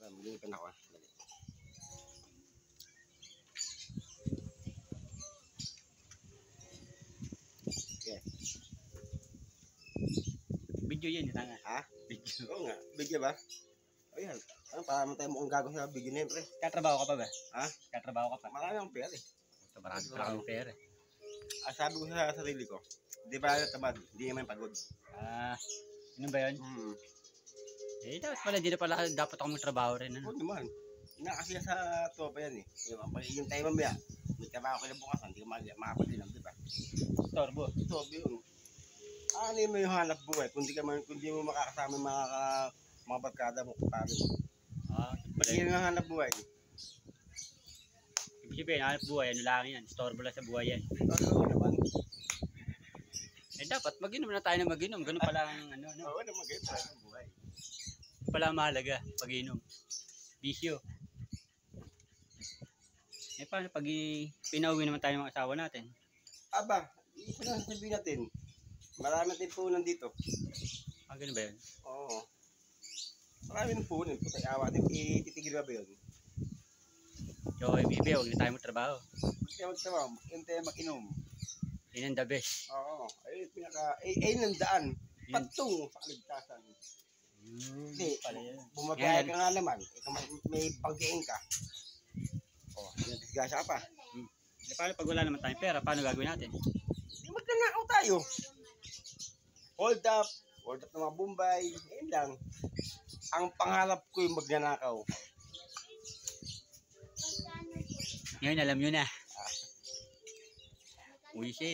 Maglipan ako. Dali. Okay. Video yun, tanga. Ha? Video. Oo nga. Video ba? Ayan. Ano, para mo tayo mukhang gago sa video na yun, pre. Katrabaho ka pa ba? Ha? Katrabaho ka pa? Marami akong pera eh. Ito, marami pa akong pera. Sabi ko sa sarili ko, di ba tamad, hindi naman pagod. Ano ba yun? Eh, dapat pala, di na pala dapat ako magtrabaho rin. Ano? Oo naman. Kasi sa tropa yan eh. Yung tayo mamaya, may trabaho ka na bukas, hindi ka makapag-inom, di ba? Storbo. Tropa yun. Ano mo yung hanap buhay? Kung di mo makakasama yung mga barkada mo, pare mo. Hindi yung hanap buhay. Ibig sabihin, hanap buhay, ano lang yan, storbo lang sa buhay yan. Oo naman. Eh, dapat mag-inom na tayo na mag-inom. Ganun pala ang ano. Oo naman, ganyan tayo ang buhay. Pala mahalaga, pag-inom. Bisyo. Eh, paano pag pinauwi naman tayo ng mga asawa natin? Aba, isa lang sabihin natin. Marami natin punan dito. Ganun ba yun? Oo. Marami ng punan. Putay awa natin. Ititigil ba yun? So, ibibi, huwag na tayo magtrabaho. Hindi tayo magtrabaho. Hindi tayo mag-inom. Yun ang the best. Oo. Ayun ang daan. Patungo sa kaligtasan. Hindi. Bumabaya ka nga naman. May pagkain ka. Oh, disgrasya ka pa. Eh, paano pag wala naman tayong pera? Paano gagawin natin? Hindi magnanakaw tayo. Hold up ng mga Bombay. Ayun lang. Ang pangarap ko yung magnanakaw. Ngayon, alam nyo na. Uy, shit.